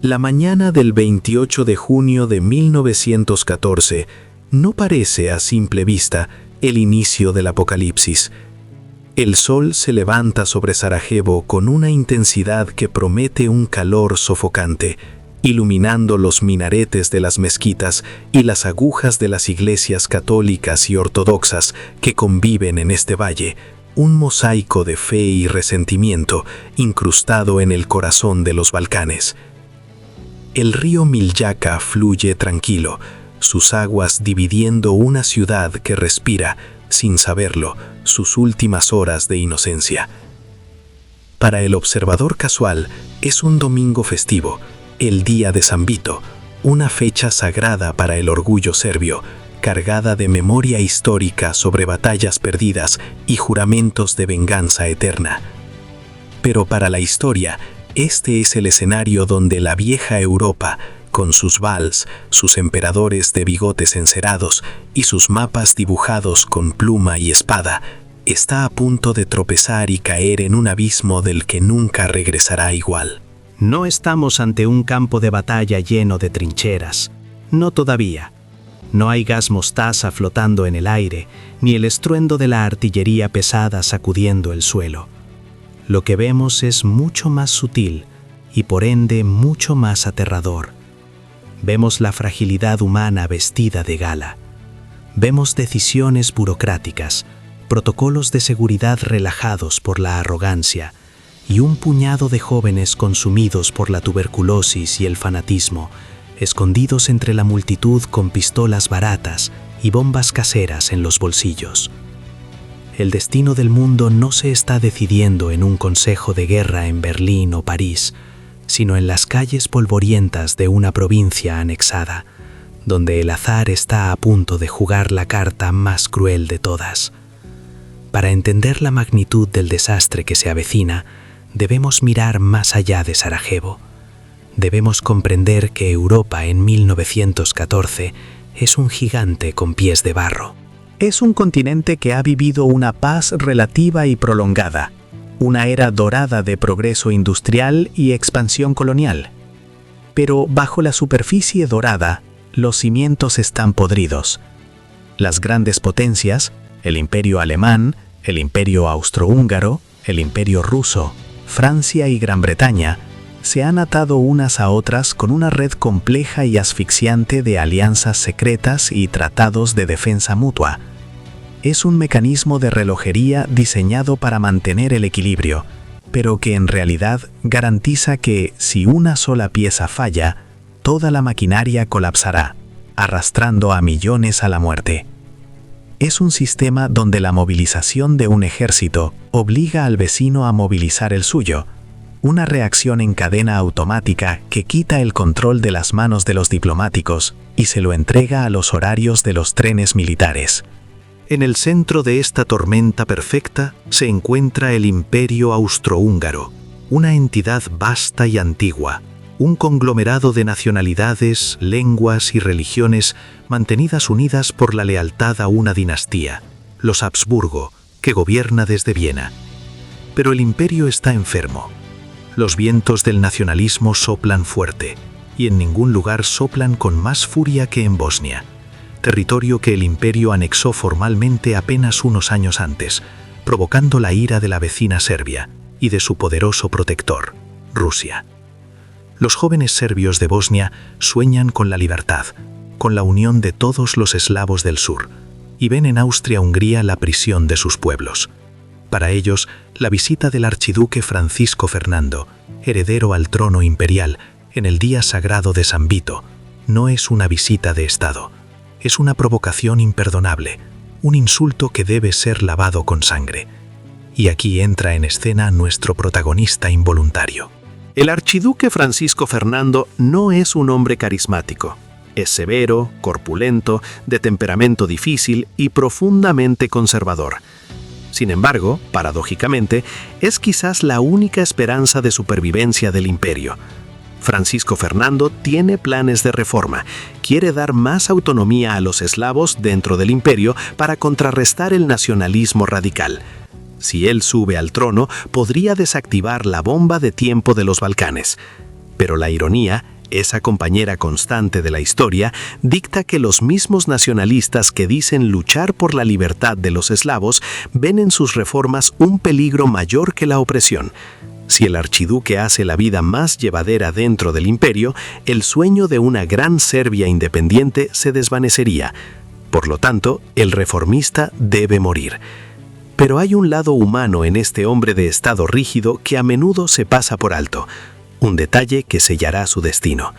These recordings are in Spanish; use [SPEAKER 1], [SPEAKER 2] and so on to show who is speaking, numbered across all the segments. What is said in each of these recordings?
[SPEAKER 1] La mañana del 28 de junio de 1914 no parece a simple vista el inicio del apocalipsis. El sol se levanta sobre Sarajevo con una intensidad que promete un calor sofocante, iluminando los minaretes de las mezquitas y las agujas de las iglesias católicas y ortodoxas que conviven en este valle, un mosaico de fe y resentimiento incrustado en el corazón de los Balcanes. El río Miljacka fluye tranquilo, sus aguas dividiendo una ciudad que respira, sin saberlo, sus últimas horas de inocencia. Para el observador casual, es un domingo festivo, el día de San Vito, una fecha sagrada para el orgullo serbio, cargada de memoria histórica sobre batallas perdidas y juramentos de venganza eterna. Pero para la historia, este es el escenario donde la vieja Europa, con sus vals, sus emperadores de bigotes encerados y sus mapas dibujados con pluma y espada, está a punto de tropezar y caer en un abismo del que nunca regresará igual.
[SPEAKER 2] No estamos ante un campo de batalla lleno de trincheras. No todavía. No hay gas mostaza flotando en el aire, ni el estruendo de la artillería pesada sacudiendo el suelo. Lo que vemos es mucho más sutil y por ende mucho más aterrador. Vemos la fragilidad humana vestida de gala. Vemos decisiones burocráticas, protocolos de seguridad relajados por la arrogancia y un puñado de jóvenes consumidos por la tuberculosis y el fanatismo, escondidos entre la multitud con pistolas baratas y bombas caseras en los bolsillos. El destino del mundo no se está decidiendo en un consejo de guerra en Berlín o París, sino en las calles polvorientas de una provincia anexada, donde el azar está a punto de jugar la carta más cruel de todas. Para entender la magnitud del desastre que se avecina, debemos mirar más allá de Sarajevo. Debemos comprender que Europa en 1914 es un gigante con pies de barro.
[SPEAKER 3] Es un continente que ha vivido una paz relativa y prolongada, una era dorada de progreso industrial y expansión colonial. Pero bajo la superficie dorada, los cimientos están podridos. Las grandes potencias, el Imperio Alemán, el Imperio Austrohúngaro, el Imperio Ruso, Francia y Gran Bretaña, se han atado unas a otras con una red compleja y asfixiante de alianzas secretas y tratados de defensa mutua. Es un mecanismo de relojería diseñado para mantener el equilibrio, pero que en realidad garantiza que, si una sola pieza falla, toda la maquinaria colapsará, arrastrando a millones a la muerte. Es un sistema donde la movilización de un ejército obliga al vecino a movilizar el suyo, una reacción en cadena automática que quita el control de las manos de los diplomáticos y se lo entrega a los horarios de los trenes militares.
[SPEAKER 2] En el centro de esta tormenta perfecta se encuentra el Imperio Austrohúngaro, una entidad vasta y antigua, un conglomerado de nacionalidades, lenguas y religiones mantenidas unidas por la lealtad a una dinastía, los Habsburgo, que gobierna desde Viena. Pero el imperio está enfermo. Los vientos del nacionalismo soplan fuerte, y en ningún lugar soplan con más furia que en Bosnia, territorio que el imperio anexó formalmente apenas unos años antes, provocando la ira de la vecina Serbia y de su poderoso protector, Rusia. Los jóvenes serbios de Bosnia sueñan con la libertad, con la unión de todos los eslavos del sur, y ven en Austria-Hungría la prisión de sus pueblos. Para ellos, la visita del archiduque Francisco Fernando, heredero al trono imperial, en el día sagrado de San Vito, no es una visita de Estado. Es una provocación imperdonable, un insulto que debe ser lavado con sangre. Y aquí entra en escena nuestro protagonista involuntario. El archiduque Francisco Fernando no es un hombre carismático. Es severo, corpulento, de temperamento difícil y profundamente conservador. Sin embargo, paradójicamente, es quizás la única esperanza de supervivencia del imperio. Francisco Fernando tiene planes de reforma, quiere dar más autonomía a los eslavos dentro del imperio para contrarrestar el nacionalismo radical. Si él sube al trono, podría desactivar la bomba de tiempo de los Balcanes. Pero la ironía, esa compañera constante de la historia, dicta que los mismos nacionalistas que dicen luchar por la libertad de los eslavos ven en sus reformas un peligro mayor que la opresión. Si el archiduque hace la vida más llevadera dentro del imperio, el sueño de una gran Serbia independiente se desvanecería. Por lo tanto, el reformista debe morir. Pero hay un lado humano en este hombre de estado rígido que a menudo se pasa por alto, un detalle que sellará su destino.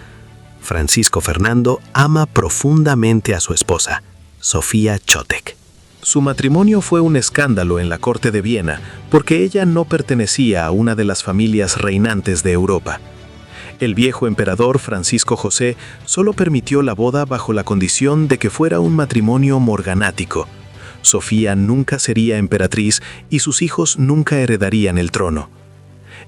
[SPEAKER 2] Francisco Fernando ama profundamente a su esposa, Sofía Chotek.
[SPEAKER 1] Su matrimonio fue un escándalo en la corte de Viena porque ella no pertenecía a una de las familias reinantes de Europa. El viejo emperador Francisco José solo permitió la boda bajo la condición de que fuera un matrimonio morganático. Sofía nunca sería emperatriz y sus hijos nunca heredarían el trono.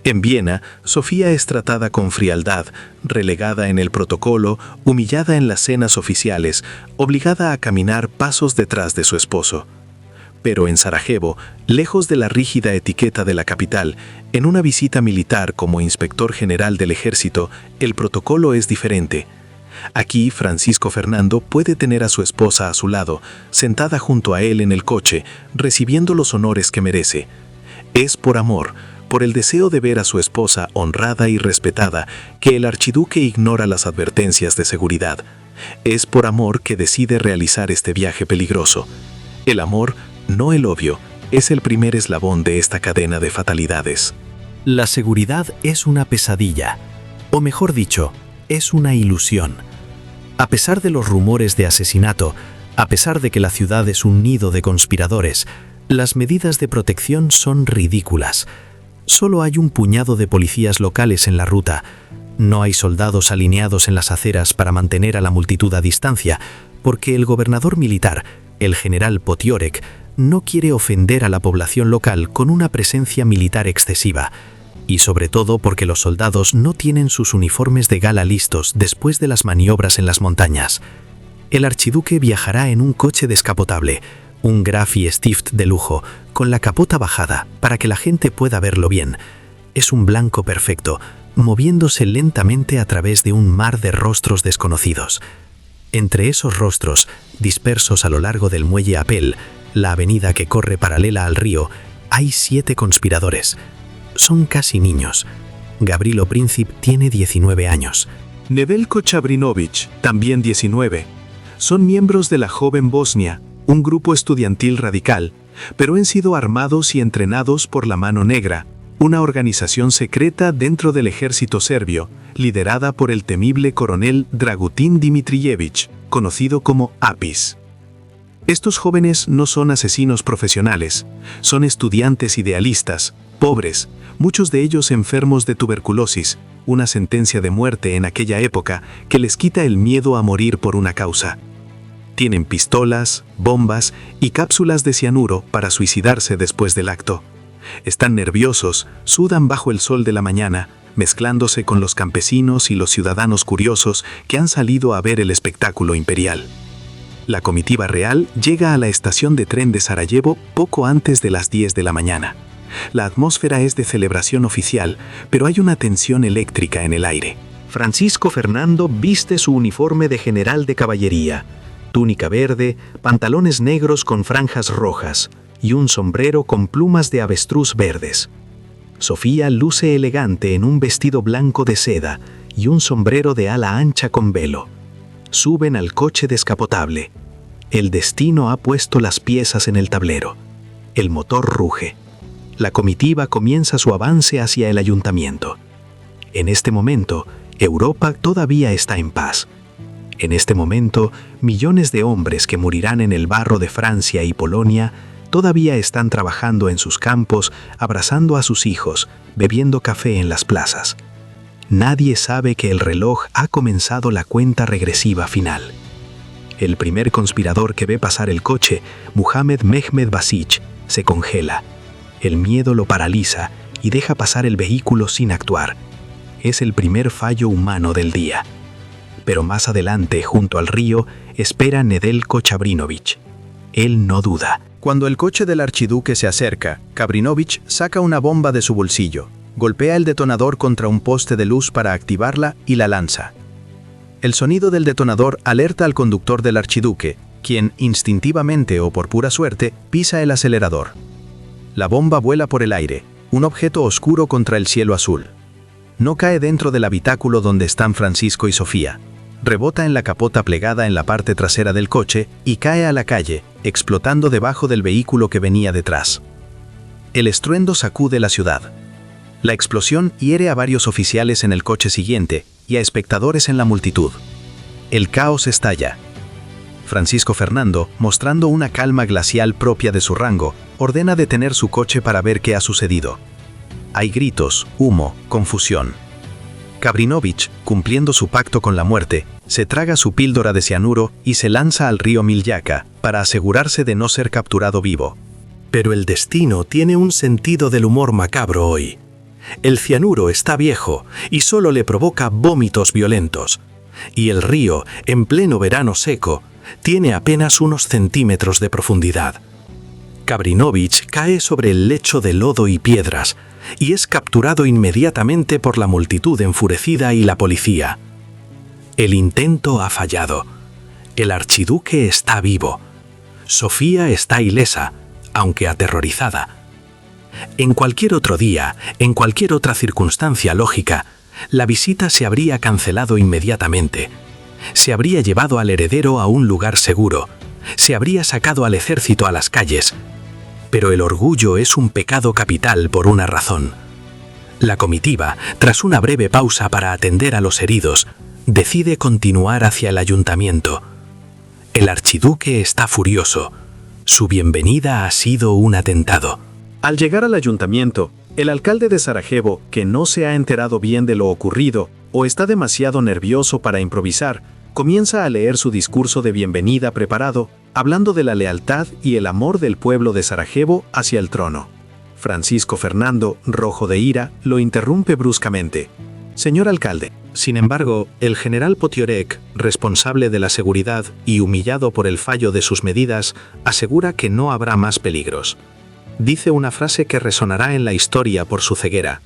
[SPEAKER 1] En Viena, Sofía es tratada con frialdad, relegada en el protocolo, humillada en las cenas oficiales, obligada a caminar pasos detrás de su esposo. Pero en Sarajevo, lejos de la rígida etiqueta de la capital, en una visita militar como inspector general del ejército, el protocolo es diferente. Aquí, Francisco Fernando puede tener a su esposa a su lado, sentada junto a él en el coche, recibiendo los honores que merece. Es por amor, por el deseo de ver a su esposa honrada y respetada, que el archiduque ignora las advertencias de seguridad. Es por amor que decide realizar este viaje peligroso. El amor, no el odio, es el primer eslabón de esta cadena de fatalidades.
[SPEAKER 2] La seguridad es una pesadilla, o mejor dicho, es una ilusión. A pesar de los rumores de asesinato, a pesar de que la ciudad es un nido de conspiradores, las medidas de protección son ridículas. Solo hay un puñado de policías locales en la ruta. No hay soldados alineados en las aceras para mantener a la multitud a distancia, porque el gobernador militar, el general Potiorek, no quiere ofender a la población local con una presencia militar excesiva, y sobre todo porque los soldados no tienen sus uniformes de gala listos después de las maniobras en las montañas. El archiduque viajará en un coche descapotable, un Grafi Stift de lujo, con la capota bajada para que la gente pueda verlo bien. Es un blanco perfecto, moviéndose lentamente a través de un mar de rostros desconocidos. Entre esos rostros, dispersos a lo largo del muelle Apel, la avenida que corre paralela al río, hay 7 conspiradores. Son casi niños. Gavrilo Princip tiene 19 años.
[SPEAKER 1] Neveljko Chabrinović, también 19. Son miembros de la Joven Bosnia, un grupo estudiantil radical, pero han sido armados y entrenados por la Mano Negra, una organización secreta dentro del ejército serbio, liderada por el temible coronel Dragutin Dimitrijević, conocido como Apis. Estos jóvenes no son asesinos profesionales, son estudiantes idealistas, pobres, muchos de ellos enfermos de tuberculosis, una sentencia de muerte en aquella época que les quita el miedo a morir por una causa. Tienen pistolas, bombas y cápsulas de cianuro para suicidarse después del acto. Están nerviosos, sudan bajo el sol de la mañana, mezclándose con los campesinos y los ciudadanos curiosos que han salido a ver el espectáculo imperial. La comitiva real llega a la estación de tren de Sarajevo poco antes de las 10 de la mañana. La atmósfera es de celebración oficial, pero hay una tensión eléctrica en el aire.
[SPEAKER 2] Francisco Fernando viste su uniforme de general de caballería, túnica verde, pantalones negros con franjas rojas y un sombrero con plumas de avestruz verdes. Sofía luce elegante en un vestido blanco de seda y un sombrero de ala ancha con velo. Suben al coche descapotable. El destino ha puesto las piezas en el tablero. El motor ruge. La comitiva comienza su avance hacia el ayuntamiento. En este momento, Europa todavía está en paz. En este momento, millones de hombres que morirán en el barro de Francia y Polonia todavía están trabajando en sus campos, abrazando a sus hijos, bebiendo café en las plazas. Nadie sabe que el reloj ha comenzado la cuenta regresiva final. El primer conspirador que ve pasar el coche, Muhammad Mehmed Basic, se congela. El miedo lo paraliza y deja pasar el vehículo sin actuar. Es el primer fallo humano del día. Pero más adelante, junto al río, espera Nedeljko Chabrinović. Él no duda.
[SPEAKER 1] Cuando el coche del archiduque se acerca, Chabrinović saca una bomba de su bolsillo.
[SPEAKER 2] Golpea el detonador contra un poste de luz para activarla y la lanza. El sonido del detonador alerta al conductor del archiduque, quien, instintivamente o por pura suerte, pisa el acelerador. La bomba vuela por el aire, un objeto oscuro contra el cielo azul. No cae dentro del habitáculo donde están Francisco y Sofía. Rebota en la capota plegada en la parte trasera del coche y cae a la calle, explotando debajo del vehículo que venía detrás. El estruendo sacude la ciudad. La explosión hiere a varios oficiales en el coche siguiente y a espectadores en la multitud. El caos estalla. Francisco Fernando, mostrando una calma glacial propia de su rango, ordena detener su coche para ver qué ha sucedido. Hay gritos, humo, confusión. Gabrinovich, cumpliendo su pacto con la muerte, se traga su píldora de cianuro y se lanza al río Milyaca para asegurarse de no ser capturado vivo.
[SPEAKER 4] Pero el destino tiene un sentido del humor macabro hoy. El cianuro está viejo y solo le provoca vómitos violentos. Y el río, en pleno verano seco, tiene apenas unos centímetros de profundidad. Gabrinovich cae sobre el lecho de lodo y piedras y es capturado inmediatamente por la multitud enfurecida y la policía. El intento ha fallado. El archiduque está vivo. Sofía está ilesa, aunque aterrorizada. En cualquier otro día, en cualquier otra circunstancia lógica, la visita se habría cancelado inmediatamente. Se habría llevado al heredero a un lugar seguro. Se habría sacado al ejército a las calles. Pero el orgullo es un pecado capital por una razón. La comitiva, tras una breve pausa para atender a los heridos, decide continuar hacia el ayuntamiento. El archiduque está furioso. Su bienvenida ha sido un atentado.
[SPEAKER 1] Al llegar al ayuntamiento, el alcalde de Sarajevo, que no se ha enterado bien de lo ocurrido o está demasiado nervioso para improvisar, comienza a leer su discurso de bienvenida preparado, hablando de la lealtad y el amor del pueblo de Sarajevo hacia el trono. Francisco Fernando, rojo de ira, lo interrumpe bruscamente. Señor alcalde.
[SPEAKER 2] Sin embargo, el general Potiorek, responsable de la seguridad y humillado por el fallo de sus medidas, asegura que no habrá más peligros. Dice una frase que resonará en la historia por su ceguera.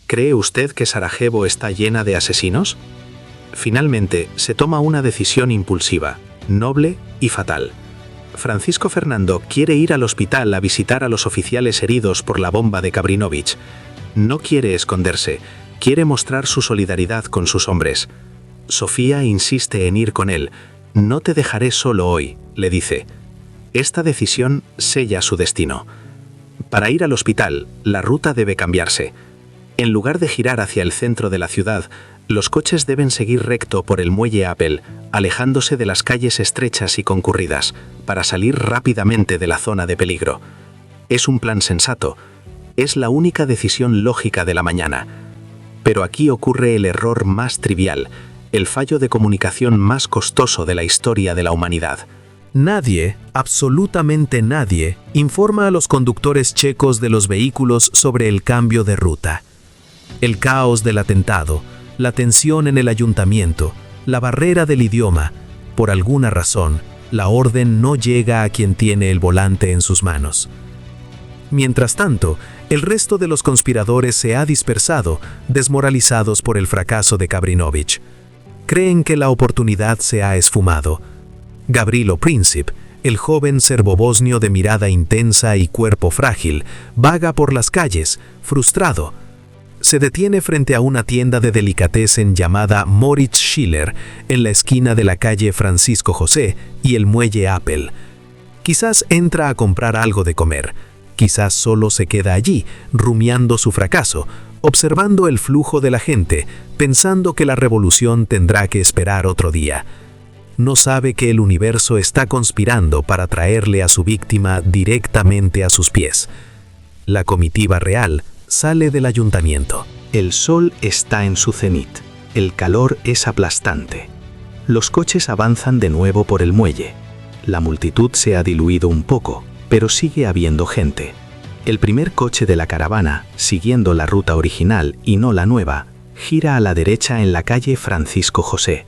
[SPEAKER 2] ¿Cree usted que Sarajevo está llena de asesinos? Finalmente, se toma una decisión impulsiva, noble y fatal. Francisco Fernando quiere ir al hospital a visitar a los oficiales heridos por la bomba de Gabrinovich. No quiere esconderse, quiere mostrar su solidaridad con sus hombres. Sofía insiste en ir con él. No te dejaré solo hoy, le dice. Esta decisión sella su destino. Para ir al hospital, la ruta debe cambiarse. En lugar de girar hacia el centro de la ciudad, los coches deben seguir recto por el muelle Apple, alejándose de las calles estrechas y concurridas, para salir rápidamente de la zona de peligro. Es un plan sensato. Es la única decisión lógica de la mañana. Pero aquí ocurre el error más trivial, el fallo de comunicación más costoso de la historia de la humanidad.
[SPEAKER 3] Nadie, absolutamente nadie, informa a los conductores checos de los vehículos sobre el cambio de ruta. El caos del atentado, la tensión en el ayuntamiento, la barrera del idioma, por alguna razón, la orden no llega a quien tiene el volante en sus manos. Mientras tanto, el resto de los conspiradores se ha dispersado, desmoralizados por el fracaso de Gabrinovich. Creen que la oportunidad se ha esfumado. Gavrilo Princip, el joven serbobosnio de mirada intensa y cuerpo frágil, vaga por las calles, frustrado. Se detiene frente a una tienda de delicatessen llamada Moritz Schiller, en la esquina de la calle Francisco José y el muelle Apple. Quizás entra a comprar algo de comer. Quizás solo se queda allí, rumiando su fracaso, observando el flujo de la gente, pensando que la revolución tendrá que esperar otro día. No sabe que el universo está conspirando para traerle a su víctima directamente a sus pies. La comitiva real sale del ayuntamiento.
[SPEAKER 2] El sol está en su cenit. El calor es aplastante. Los coches avanzan de nuevo por el muelle. La multitud se ha diluido un poco, pero sigue habiendo gente. El primer coche de la caravana, siguiendo la ruta original y no la nueva, gira a la derecha en la calle Francisco José.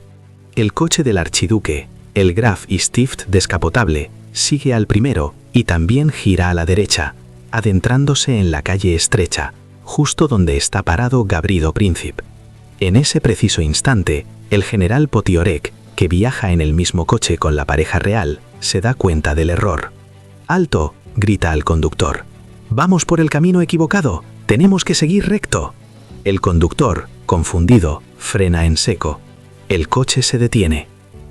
[SPEAKER 2] El coche del archiduque, el Graf y Stift descapotable, sigue al primero y también gira a la derecha, adentrándose en la calle estrecha,
[SPEAKER 3] justo donde está parado Gavrilo Princip. En ese preciso instante, el general Potiorek, que viaja en el mismo coche con la pareja real, se da cuenta del error. ¡Alto!, grita al conductor. ¡Vamos por el camino equivocado! ¡Tenemos que seguir recto! El conductor, confundido, frena en seco. El coche se detiene.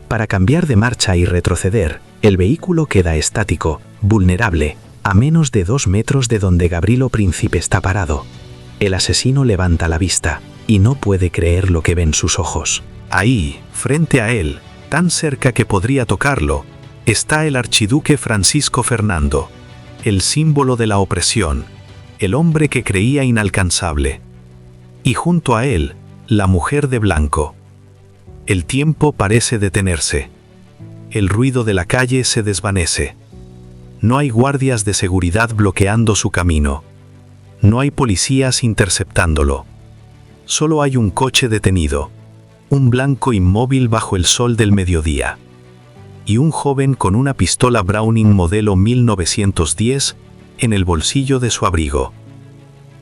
[SPEAKER 3] Para cambiar de marcha y retroceder, el vehículo queda estático, vulnerable, a menos de 2 metros de donde Gavrilo Princip está parado. El asesino levanta la vista y no puede creer lo que ven sus ojos.
[SPEAKER 1] Ahí, frente a él, tan cerca que podría tocarlo, está el archiduque Francisco Fernando, el símbolo de la opresión, el hombre que creía inalcanzable. Y junto a él, la mujer de blanco. El tiempo parece detenerse. El ruido de la calle se desvanece. No hay guardias de seguridad bloqueando su camino. No hay policías interceptándolo. Solo hay un coche detenido, un blanco inmóvil bajo el sol del mediodía, y un joven con una pistola Browning modelo 1910 en el bolsillo de su abrigo.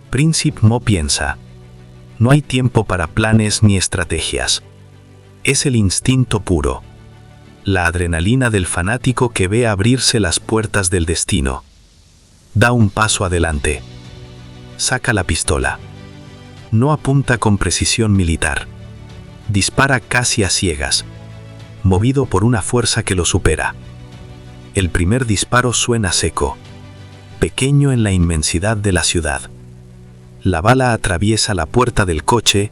[SPEAKER 1] Princip no piensa. No hay tiempo para planes ni estrategias. Es el instinto puro. La adrenalina del fanático que ve abrirse las puertas del destino. Da un paso adelante. Saca la pistola. No apunta con precisión militar. Dispara casi a ciegas, movido por una fuerza que lo supera. El primer disparo suena seco, pequeño en la inmensidad de la ciudad. La bala atraviesa la puerta del coche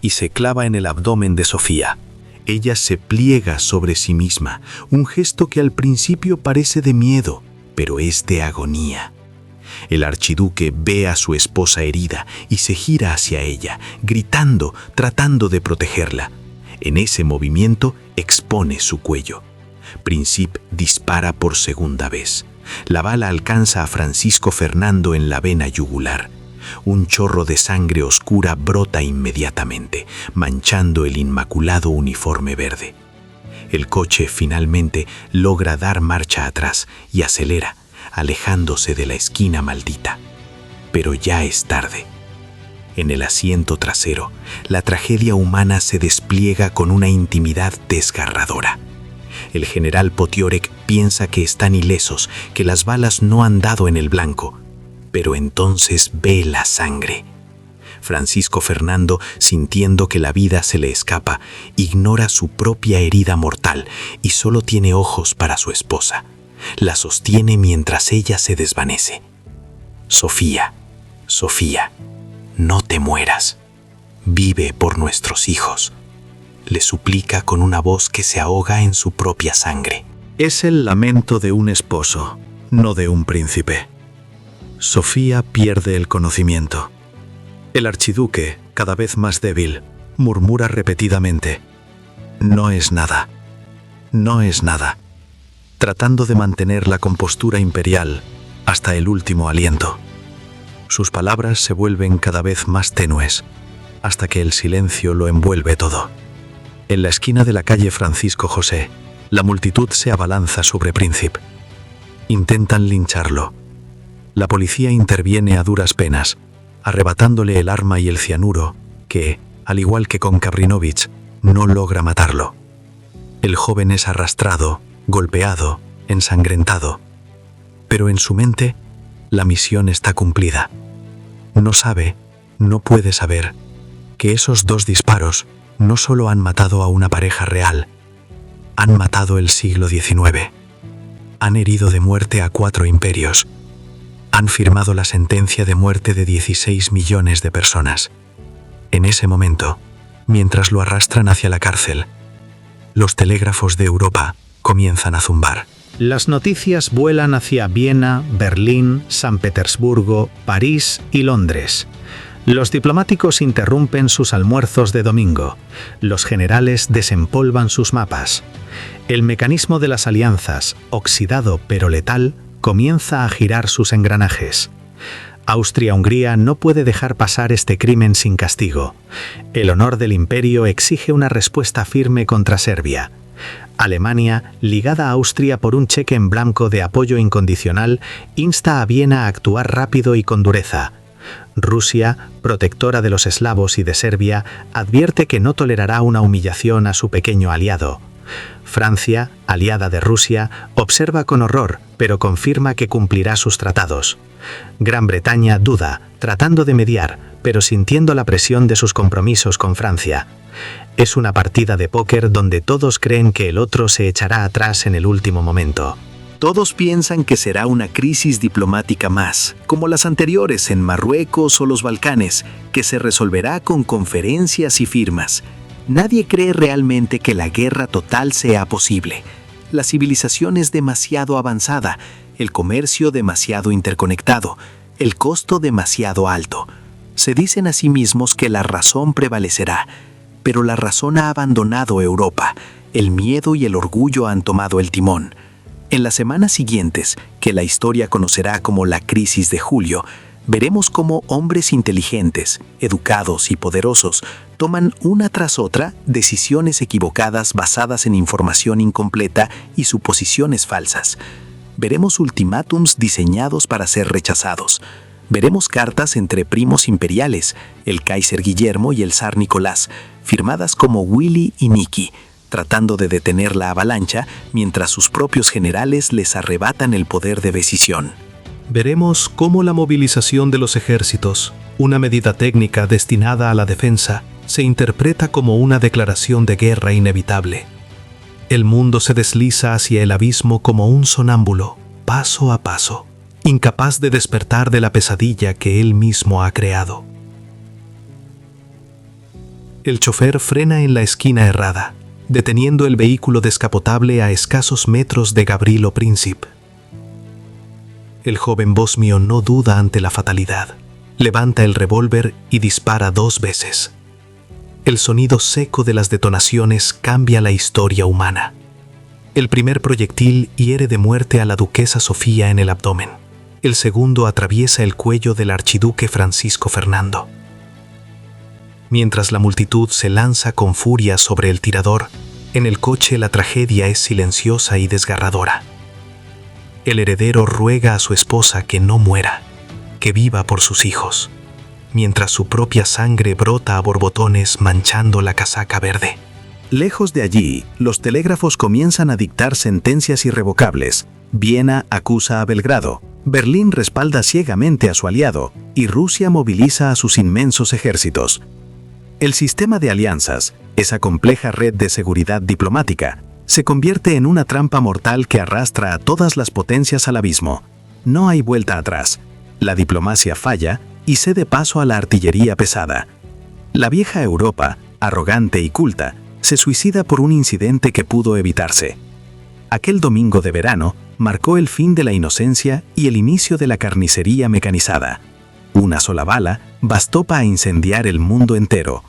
[SPEAKER 1] y se clava en el abdomen de Sofía.
[SPEAKER 2] Ella se pliega sobre sí misma, un gesto que al principio parece de miedo, pero es de agonía. El archiduque ve a su esposa herida y se gira hacia ella, gritando, tratando de protegerla. En ese movimiento expone su cuello. Princip dispara por segunda vez. La bala alcanza a Francisco Fernando en la vena yugular. Un chorro de sangre oscura brota inmediatamente, manchando el inmaculado uniforme verde. El coche finalmente logra dar marcha atrás y acelera, alejándose de la esquina maldita. Pero ya es tarde. En el asiento trasero, la tragedia humana se despliega con una intimidad desgarradora. El general Potiorek piensa que están ilesos, que las balas no han dado en el blanco, pero entonces ve la sangre. Francisco Fernando, sintiendo que la vida se le escapa, ignora su propia herida mortal y solo tiene ojos para su esposa. La sostiene mientras ella se desvanece. Sofía, Sofía, no te mueras. Vive por nuestros hijos. Le suplica con una voz que se ahoga en su propia sangre.
[SPEAKER 1] Es el lamento de un esposo, no de un príncipe. Sofía pierde el conocimiento. El archiduque, cada vez más débil, murmura repetidamente: no es nada, no es nada, tratando de mantener la compostura imperial hasta el último aliento. Sus palabras se vuelven cada vez más tenues, hasta que el silencio lo envuelve todo. En la esquina de la calle Francisco José, la multitud se abalanza sobre Princip. Intentan lincharlo. La policía interviene a duras penas, arrebatándole el arma y el cianuro, que, al igual que con Kabrinovich, no logra matarlo. El joven es arrastrado, golpeado, ensangrentado. Pero en su mente, la misión está cumplida. No sabe, no puede saber, que esos 2 disparos no solo han matado a una pareja real, han matado el siglo XIX. Han herido de muerte a 4 imperios. Han firmado la sentencia de muerte de 16 millones de personas. En ese momento, mientras lo arrastran hacia la cárcel, los telégrafos de Europa comienzan a zumbar.
[SPEAKER 3] Las noticias vuelan hacia Viena, Berlín, San Petersburgo, París y Londres. Los diplomáticos interrumpen sus almuerzos de domingo. Los generales desempolvan sus mapas. El mecanismo de las alianzas, oxidado pero letal, comienza a girar sus engranajes. Austria-Hungría no puede dejar pasar este crimen sin castigo. El honor del imperio exige una respuesta firme contra Serbia. Alemania, ligada a Austria por un cheque en blanco de apoyo incondicional, insta a Viena a actuar rápido y con dureza.
[SPEAKER 2] Rusia, protectora de los eslavos y de Serbia, advierte que no tolerará una humillación a su pequeño aliado. Francia, aliada de Rusia, observa con horror, pero confirma que cumplirá sus tratados. Gran Bretaña duda, tratando de mediar, pero sintiendo la presión de sus compromisos con Francia. Es una partida de póker donde todos creen que el otro se echará atrás en el último momento.
[SPEAKER 1] Todos piensan que será una crisis diplomática más, como las anteriores en Marruecos o los Balcanes, que se resolverá con conferencias y firmas. Nadie cree realmente que la guerra total sea posible. La civilización es demasiado avanzada, el comercio demasiado interconectado, el costo demasiado alto. Se dicen a sí mismos que la razón prevalecerá, pero la razón ha abandonado Europa. El miedo y el orgullo han tomado el timón. En las semanas siguientes, que la historia conocerá como la crisis de julio, veremos cómo hombres inteligentes, educados y poderosos toman una tras otra decisiones equivocadas basadas en información incompleta y suposiciones falsas. Veremos ultimátums diseñados para ser rechazados. Veremos cartas entre primos imperiales, el Kaiser Guillermo y el zar Nicolás, firmadas como Willy y Nicky, tratando de detener la avalancha mientras sus propios generales les arrebatan el poder de decisión.
[SPEAKER 2] Veremos cómo la movilización de los ejércitos, una medida técnica destinada a la defensa, se interpreta como una declaración de guerra inevitable. El mundo se desliza hacia el abismo como un sonámbulo, paso a paso, incapaz de despertar de la pesadilla que él mismo ha creado. El chofer frena en la esquina errada, deteniendo el vehículo descapotable a escasos metros de Gavrilo Princip. El joven bosnio no duda ante la fatalidad. Levanta el revólver y dispara 2 veces. El sonido seco de las detonaciones cambia la historia humana. El primer proyectil hiere de muerte a la duquesa Sofía en el abdomen. El segundo atraviesa el cuello del archiduque Francisco Fernando. Mientras la multitud se lanza con furia sobre el tirador, en el coche la tragedia es silenciosa y desgarradora. El heredero ruega a su esposa que no muera, que viva por sus hijos, mientras su propia sangre brota a borbotones manchando la casaca verde.
[SPEAKER 1] Lejos de allí, los telégrafos comienzan a dictar sentencias irrevocables. Viena acusa a Belgrado, Berlín respalda ciegamente a su aliado y Rusia moviliza a sus inmensos ejércitos. El sistema de alianzas, esa compleja red de seguridad diplomática, se convierte en una trampa mortal que arrastra a todas las potencias al abismo. No hay vuelta atrás. La diplomacia falla y cede paso a la artillería pesada. La vieja Europa, arrogante y culta, se suicida por un incidente que pudo evitarse. Aquel domingo de verano marcó el fin de la inocencia y el inicio de la carnicería mecanizada. Una sola bala bastó para incendiar el mundo entero.